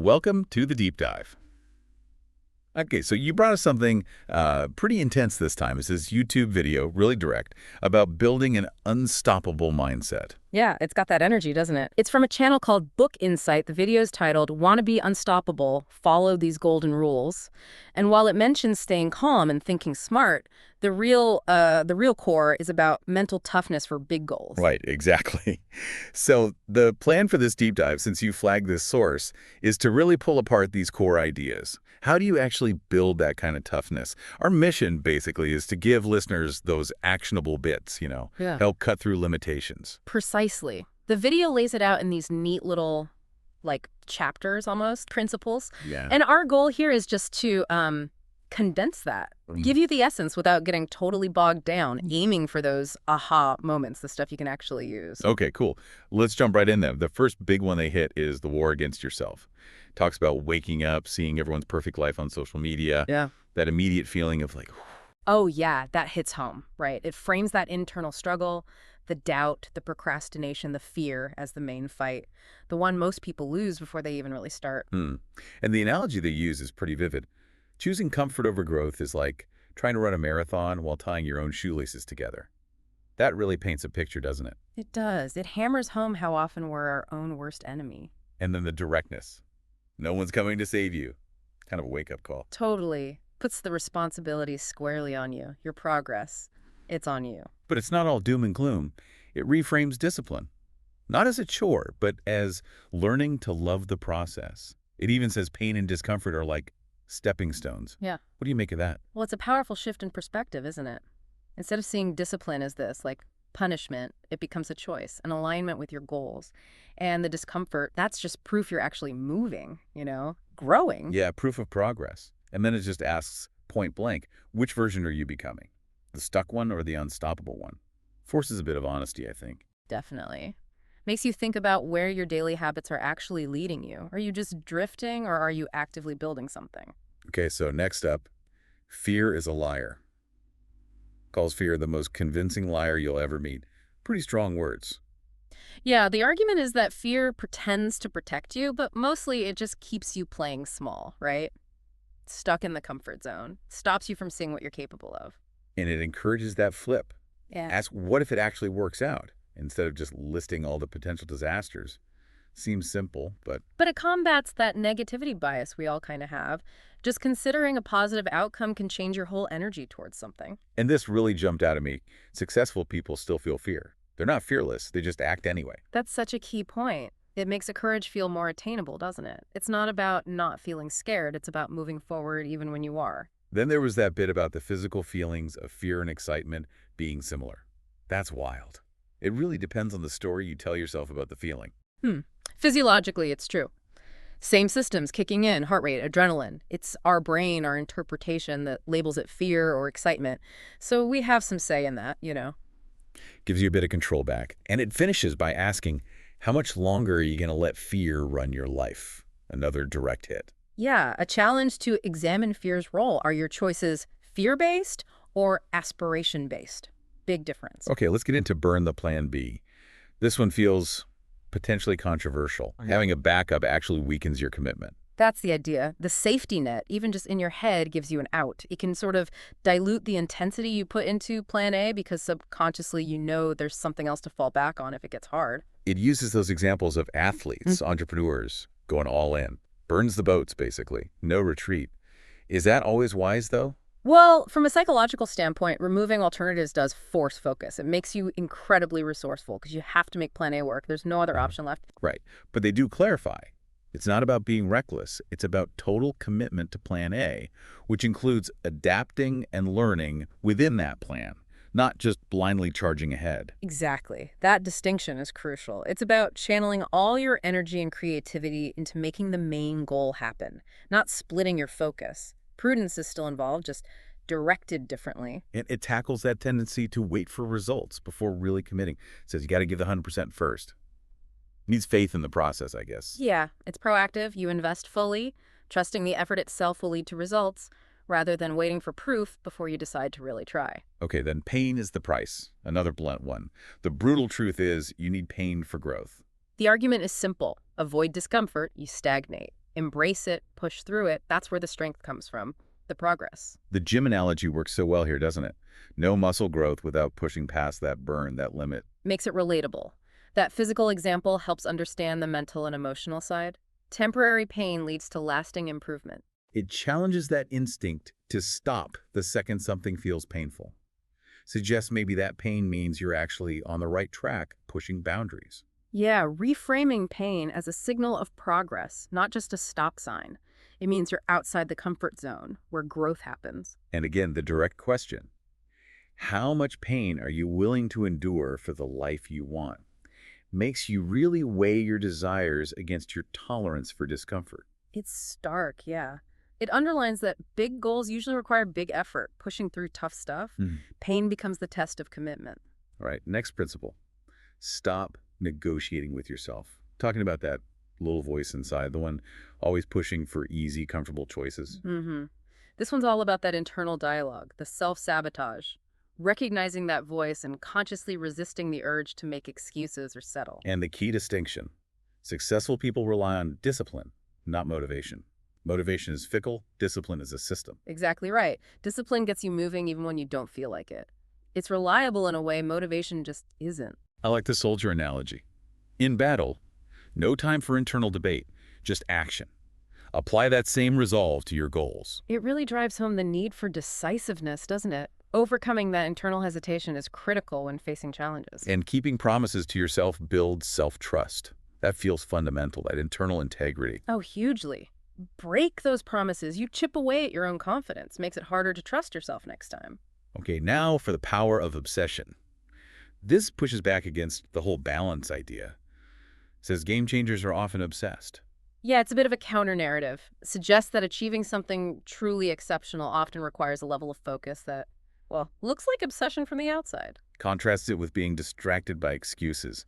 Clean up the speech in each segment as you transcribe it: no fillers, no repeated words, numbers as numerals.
Welcome to the deep dive. Okay, so you brought us something pretty intense this time. It's this YouTube video, really direct, about building an unstoppable mindset. Yeah, it's got that energy, doesn't it? It's from a channel called Book Insight. The video is titled, "Wanna Be Unstoppable? Follow These Golden Rules." And while it mentions staying calm and thinking smart, the real core is about mental toughness for big goals. Right, exactly. So the plan for this deep dive, since you flagged this source, is to really pull apart these core ideas. How do you actually build that kind of toughness? Our mission, basically, is to give listeners those actionable bits, Yeah. help cut through limitations. Precisely. The video lays it out in these neat little, chapters almost, principles. Yeah. And our goal here is just to condense that, give you the essence without getting totally bogged down, aiming for those aha moments, the stuff you can actually use. Okay, cool. Let's jump right in there. The first big one they hit is the war against yourself. Talks about waking up, seeing everyone's perfect life on social media. Yeah. That immediate feeling of Oh, yeah, that hits home, right? It frames that internal struggle, the doubt, the procrastination, the fear as the main fight, the one most people lose before they even really start. And the analogy they use is pretty vivid. Choosing comfort over growth is like trying to run a marathon while tying your own shoelaces together. That really paints a picture, doesn't it? It does. It hammers home how often we're our own worst enemy. And then the directness. No one's coming to save you. Kind of a wake-up call. Totally. Puts the responsibility squarely on you. Your progress, it's on you. But it's not all doom and gloom. It reframes discipline. Not as a chore, but as learning to love the process. It even says pain and discomfort are like stepping stones. Yeah. What do you make of that? Well, it's a powerful shift in perspective, isn't it? Instead of seeing discipline as this, punishment, it becomes a choice, an alignment with your goals. And the discomfort, that's just proof you're actually moving, growing. Yeah, proof of progress. And then it just asks point blank, which version are you becoming? The stuck one or the unstoppable one? Forces a bit of honesty, I think. Definitely. Makes you think about where your daily habits are actually leading you. Are you just drifting or are you actively building something? Okay, so next up, fear is a liar. Calls fear the most convincing liar you'll ever meet. Pretty strong words. Yeah, the argument is that fear pretends to protect you, but mostly it just keeps you playing small, right? Stuck in the comfort zone. Stops you from seeing what you're capable of. And it encourages that flip. Yeah. Ask what if it actually works out, instead of just listing all the potential disasters. Seems simple, but But it combats that negativity bias we all kind of have. Just considering a positive outcome can change your whole energy towards something. and this really jumped out at me. Successful people still feel fear. They're not fearless, they just act anyway. That's such a key point. It makes a courage feel more attainable, doesn't it? It's not about not feeling scared. It's about moving forward even when you are. Then there was that bit about the physical feelings of fear and excitement being similar. That's wild. It really depends on the story you tell yourself about the feeling. Physiologically, it's true. Same systems kicking in, heart rate, adrenaline. It's our brain, our interpretation that labels it fear or excitement. So we have some say in that. Gives you a bit of control back. And it finishes by asking, how much longer are you going to let fear run your life? Another direct hit. Yeah, a challenge to examine fear's role. Are your choices fear-based or aspiration-based? Big difference. Okay, let's get into burn the plan B. This one feels potentially controversial. Having a backup actually weakens your commitment. That's the idea. The safety net, even just in your head, gives you an out. It can sort of dilute the intensity you put into plan A because subconsciously there's something else to fall back on if it gets hard. It uses those examples of athletes, entrepreneurs, going all in. Burns the boats, basically. No retreat. Is that always wise, though? Well, from a psychological standpoint, removing alternatives does force focus. It makes you incredibly resourceful because you have to make plan A work. There's no other option left. Right. But they do clarify. It's not about being reckless. It's about total commitment to plan A, which includes adapting and learning within that plan, not just blindly charging ahead. Exactly. That distinction is crucial. It's about channeling all your energy and creativity into making the main goal happen, not splitting your focus. Prudence is still involved, just directed differently. And it tackles that tendency to wait for results before really committing. It says you got to give the 100% first. Needs faith in the process, I guess. Yeah, it's proactive. You invest fully, trusting the effort itself will lead to results, rather than waiting for proof before you decide to really try. Okay, then pain is the price. Another blunt one. The brutal truth is you need pain for growth. The argument is simple. Avoid discomfort, you stagnate. embrace it, push through it. That's where the strength comes from, the progress. The gym analogy works so well here, doesn't it? No muscle growth without pushing past that burn, that limit. Makes it relatable. That physical example helps understand the mental and emotional side. Temporary pain leads to lasting improvement. It challenges that instinct to stop the second something feels painful. Suggests maybe that pain means you're actually on the right track, pushing boundaries. Yeah, reframing pain as a signal of progress, not just a stop sign. It means you're outside the comfort zone, where growth happens. And again, the direct question, how much pain are you willing to endure for the life you want? Makes you really weigh your desires against your tolerance for discomfort. It's stark, yeah. It underlines that big goals usually require big effort. Pushing through tough stuff, pain becomes the test of commitment. All right, next principle. Stop negotiating with yourself. Talking about that little voice inside, the one always pushing for easy, comfortable choices. This one's all about that internal dialogue, the self-sabotage. Recognizing that voice and consciously resisting the urge to make excuses or settle. And the key distinction. Successful people rely on discipline, not motivation. Motivation is fickle, discipline is a system. Exactly right. Discipline gets you moving even when you don't feel like it. It's reliable in a way motivation just isn't. I like the soldier analogy. In battle, no time for internal debate, just action. Apply that same resolve to your goals. It really drives home the need for decisiveness, doesn't it? Overcoming that internal hesitation is critical when facing challenges. And keeping promises to yourself builds self-trust. That feels fundamental, that internal integrity. Oh, hugely. Break those promises. You chip away at your own confidence. Makes it harder to trust yourself next time. Okay, now for the power of obsession. This pushes back against the whole balance idea. It says game changers are often obsessed. Yeah, it's a bit of a counter-narrative. Suggests that achieving something truly exceptional often requires a level of focus that, well, looks like obsession from the outside. Contrasts it with being distracted by excuses.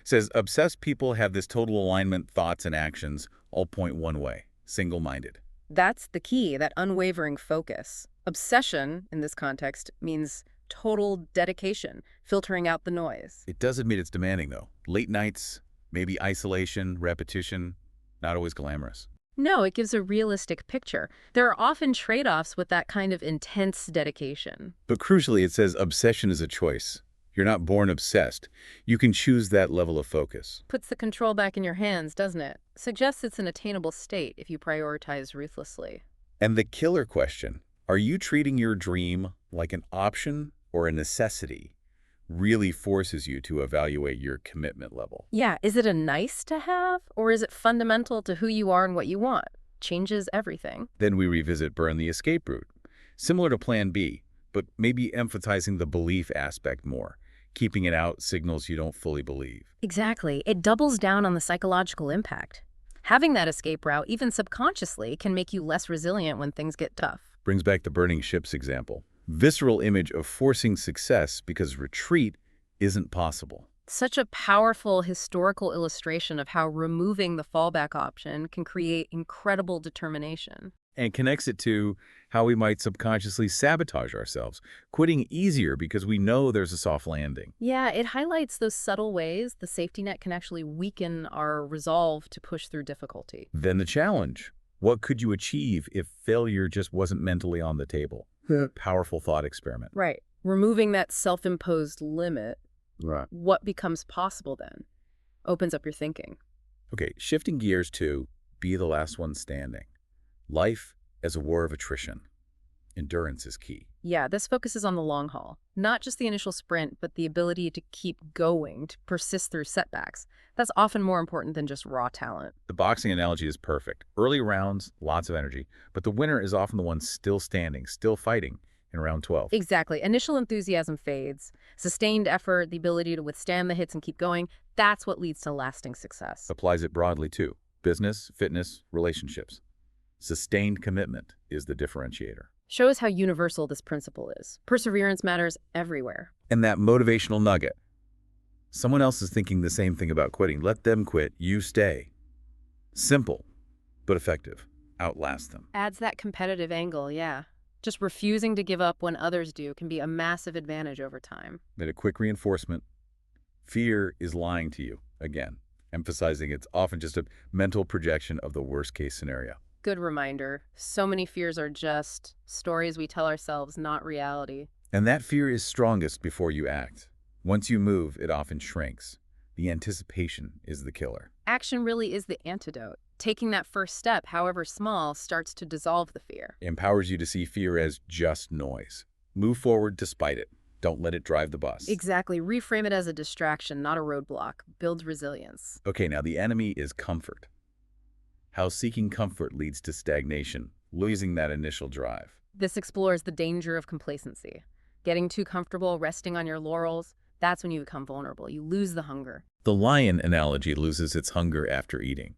Says obsessed people have this total alignment, thoughts and actions all point one way, single-minded. That's the key, that unwavering focus. Obsession, in this context, means total dedication, filtering out the noise. It does admit it's demanding, though. Late nights, maybe isolation, repetition, not always glamorous. No, it gives a realistic picture. There are often trade-offs with that kind of intense dedication. But crucially, it says obsession is a choice. You're not born obsessed. You can choose that level of focus. Puts the control back in your hands, doesn't it? Suggests it's an attainable state if you prioritize ruthlessly. And the killer question, are you treating your dream like an option or a necessity, really forces you to evaluate your commitment level. Yeah, is it a nice to have, or is it fundamental to who you are and what you want? Changes everything. Then we revisit burn the escape route. Similar to Plan B, but maybe emphasizing the belief aspect more. Keeping it out signals you don't fully believe. Exactly. It doubles down on the psychological impact. Having that escape route, even subconsciously, can make you less resilient when things get tough. Brings back the burning ships example. Visceral image of forcing success because retreat isn't possible. Such a powerful historical illustration of how removing the fallback option can create incredible determination. And connects it to how we might subconsciously sabotage ourselves, quitting easier because we know there's a soft landing. Yeah, it highlights those subtle ways the safety net can actually weaken our resolve to push through difficulty. Then the challenge. What could you achieve if failure just wasn't mentally on the table? Powerful thought experiment. Right. Removing that self-imposed limit, Right. what becomes possible then? Opens up your thinking. Okay, shifting gears to be the last one standing. Life as a war of attrition. Endurance is key. Yeah, this focuses on the long haul. Not just the initial sprint, but the ability to keep going, to persist through setbacks. That's often more important than just raw talent. The boxing analogy is perfect. Early rounds, lots of energy, but the winner is often the one still standing, still fighting in round 12. Exactly. Initial enthusiasm fades. Sustained effort, the ability to withstand the hits and keep going, that's what leads to lasting success. Applies it broadly too. Business, fitness, relationships. Sustained commitment is the differentiator. Shows how universal this principle is. Perseverance matters everywhere. And that motivational nugget. Someone else is thinking the same thing about quitting. Let them quit. You stay. Simple, but effective. Outlast them. Adds that competitive angle, yeah. Just refusing to give up when others do can be a massive advantage over time. Then a quick reinforcement. Fear is lying to you again. emphasizing it's often just a mental projection of the worst-case scenario. Good reminder. So many fears are just stories we tell ourselves, not reality. And that fear is strongest before you act. Once you move, it often shrinks. The anticipation is the killer. Action really is the antidote. Taking that first step, however small, starts to dissolve the fear. It empowers you to see fear as just noise. Move forward despite it. Don't let it drive the bus. Exactly. Reframe it as a distraction, not a roadblock. Builds resilience. Okay, now the enemy is comfort. How seeking comfort leads to stagnation, losing that initial drive. This explores the danger of complacency. Getting too comfortable, resting on your laurels, that's when you become vulnerable. You lose the hunger. The lion analogy loses its hunger after eating.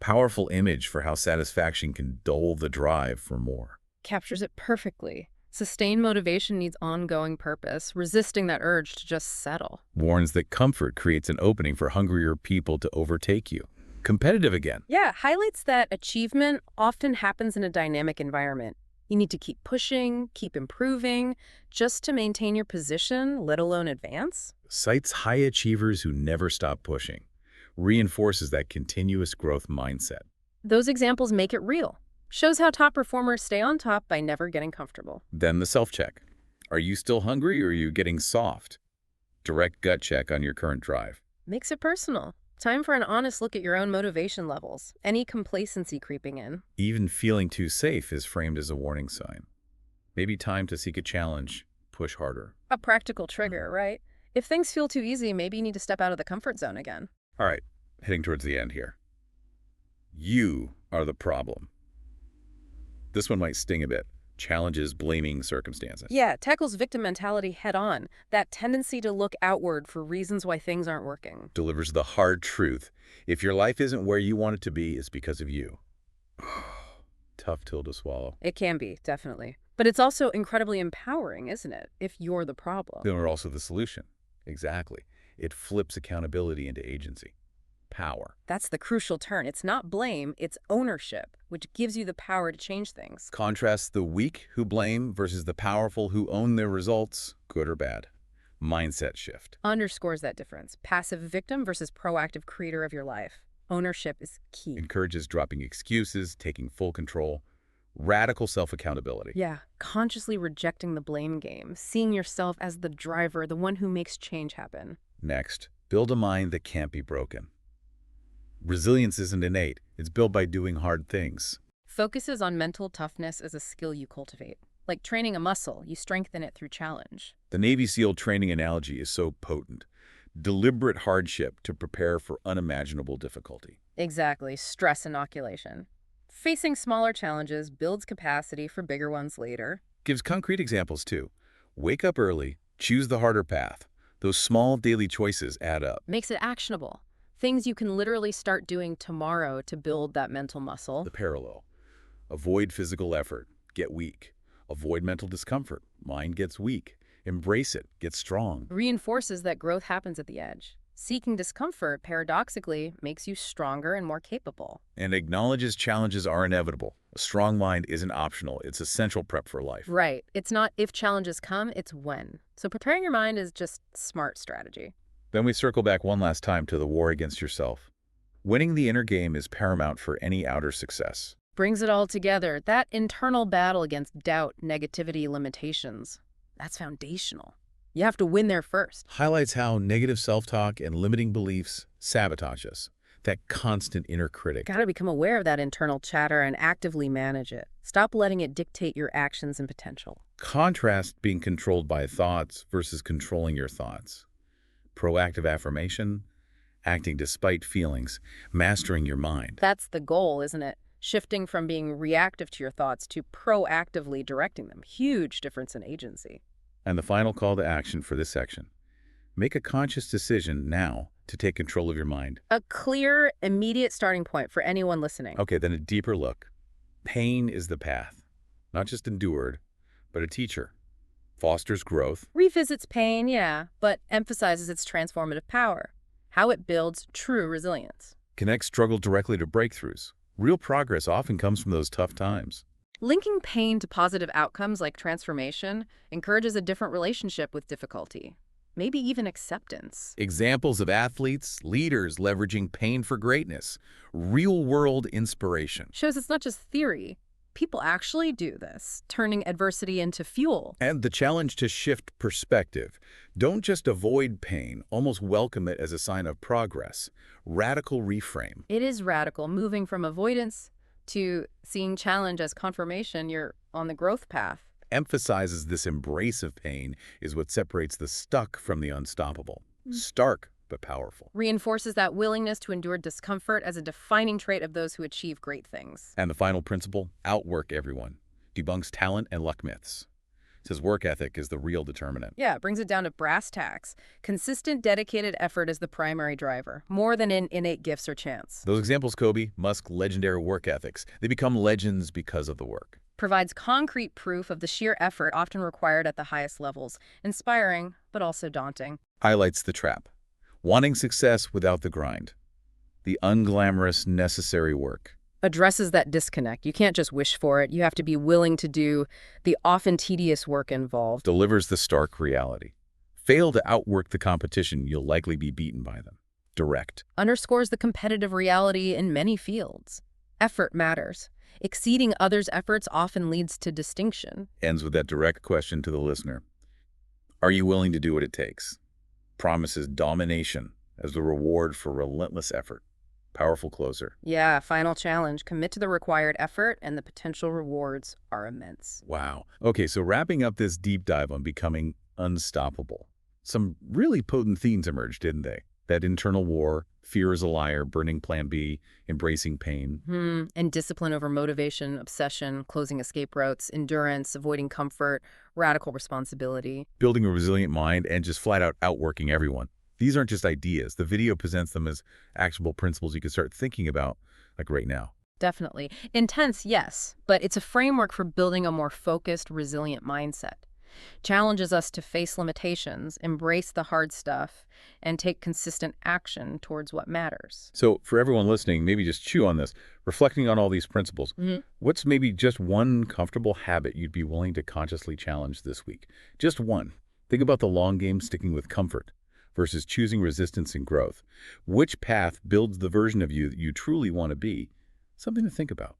Powerful image for how satisfaction can dull the drive for more. Captures it perfectly. Sustained motivation needs ongoing purpose, resisting that urge to just settle. Warns that comfort creates an opening for hungrier people to overtake you. Competitive again. Yeah, highlights that achievement often happens in a dynamic environment. You need to keep pushing, keep improving, just to maintain your position, let alone advance. Cites high achievers who never stop pushing. Reinforces that continuous growth mindset. Those examples make it real. Shows how top performers stay on top by never getting comfortable. Then the self-check. Are you still hungry or are you getting soft? Direct gut check on your current drive. Makes it personal. Time for an honest look at your own motivation levels. Any complacency creeping in. Even feeling too safe is framed as a warning sign. Maybe time to seek a challenge, push harder. A practical trigger, right? If things feel too easy, maybe you need to step out of the comfort zone again. All right, heading towards the end here. You are the problem. This one might sting a bit. Challenges blaming circumstances. Yeah, tackles victim mentality head on. That tendency to look outward for reasons why things aren't working. Delivers the hard truth. If your life isn't where you want it to be, it's because of you. Tough pill to swallow. It can be, definitely. But it's also incredibly empowering, isn't it? If you're the problem. Then we're also the solution. Exactly. It flips accountability into agency. Power. That's the crucial turn. It's not blame, it's ownership, which gives you the power to change things. Contrast the weak who blame versus the powerful who own their results, good or bad. Mindset shift. Underscores that difference. Passive victim versus proactive creator of your life. Ownership is key. Encourages dropping excuses, taking full control. Radical self-accountability. Yeah, consciously rejecting the blame game, seeing yourself as the driver, the one who makes change happen. Next, build a mind that can't be broken. Resilience isn't innate. It's built by doing hard things. Focuses on mental toughness as a skill you cultivate. Like training a muscle, you strengthen it through challenge. The Navy SEAL training analogy is so potent. Deliberate hardship to prepare for unimaginable difficulty. Exactly, stress inoculation. Facing smaller challenges builds capacity for bigger ones later. Gives concrete examples too. Wake up early, choose the harder path. Those small daily choices add up. Makes it actionable. Things you can literally start doing tomorrow to build that mental muscle. The parallel. Avoid physical effort, get weak. Avoid mental discomfort, mind gets weak. Embrace it, get strong. Reinforces that growth happens at the edge. Seeking discomfort, paradoxically, makes you stronger and more capable. And acknowledges challenges are inevitable. A strong mind isn't optional, it's essential prep for life. Right. It's not if challenges come, it's when. So preparing your mind is just smart strategy. Then we circle back one last time to the war against yourself. Winning the inner game is paramount for any outer success. Brings it all together. That internal battle against doubt, negativity, limitations. That's foundational. You have to win there first. Highlights how negative self-talk and limiting beliefs sabotage us. That constant inner critic. Gotta become aware of that internal chatter and actively manage it. Stop letting it dictate your actions and potential. Contrast being controlled by thoughts versus controlling your thoughts. Proactive affirmation, acting despite feelings, mastering your mind. That's the goal, isn't it? Shifting from being reactive to your thoughts to proactively directing them. Huge difference in agency. And the final call to action for this section. Make a conscious decision now to take control of your mind. A clear, immediate starting point for anyone listening. Okay, then a deeper look. Pain is the path, not just endured, but a teacher. Fosters growth. Revisits pain, yeah, but emphasizes its transformative power. How it builds true resilience. Connects struggle directly to breakthroughs. Real progress often comes from those tough times. Linking pain to positive outcomes like transformation encourages a different relationship with difficulty. maybe even acceptance. Examples of athletes, leaders leveraging pain for greatness. Real-world inspiration. Shows it's not just theory. People actually do this, turning adversity into fuel. And the challenge to shift perspective. Don't just avoid pain, almost welcome it as a sign of progress. Radical reframe. It is radical, moving from avoidance to seeing challenge as confirmation you're on the growth path. Emphasizes this embrace of pain is what separates the stuck from the unstoppable. Stark, but powerful. Reinforces that willingness to endure discomfort as a defining trait of those who achieve great things. And the final principle, outwork everyone. Debunks talent and luck myths. Says work ethic is the real determinant. Yeah, it brings it down to brass tacks. Consistent, dedicated effort is the primary driver, more than in innate gifts or chance. Those examples, Kobe, Musk legendary work ethics. They become legends because of the work. Provides concrete proof of the sheer effort often required at the highest levels. Inspiring, but also daunting. Highlights the trap. Wanting success without the grind. The unglamorous, necessary work. Addresses that disconnect. You can't just wish for it. You have to be willing to do the often tedious work involved. Delivers the stark reality. Fail to outwork the competition, you'll likely be beaten by them. Direct. Underscores the competitive reality in many fields. Effort matters. Exceeding others' efforts often leads to distinction. Ends with that direct question to the listener. Are you willing to do what it takes? Promises domination as the reward for relentless effort. Powerful closer. Yeah, final challenge. Commit to the required effort, and the potential rewards are immense. Wow. Okay, so wrapping up this deep dive on becoming unstoppable. Some really potent themes emerged, didn't they? That internal war, fear is a liar, burning plan B, embracing pain. And discipline over motivation, obsession, closing escape routes, endurance, avoiding comfort, radical responsibility. Building a resilient mind and just flat out outworking everyone. These aren't just ideas. The video presents them as actionable principles you can start thinking about, like right now. Definitely. Intense, yes, but it's a framework for building a more focused, resilient mindset. Challenges us to face limitations, embrace the hard stuff, and take consistent action towards what matters. So for everyone listening, maybe just chew on this, reflecting on all these principles. What's maybe just one comfortable habit you'd be willing to consciously challenge this week? Just one. Think about the long game, sticking with comfort versus choosing resistance and growth. Which path builds the version of you that you truly want to be? Something to think about.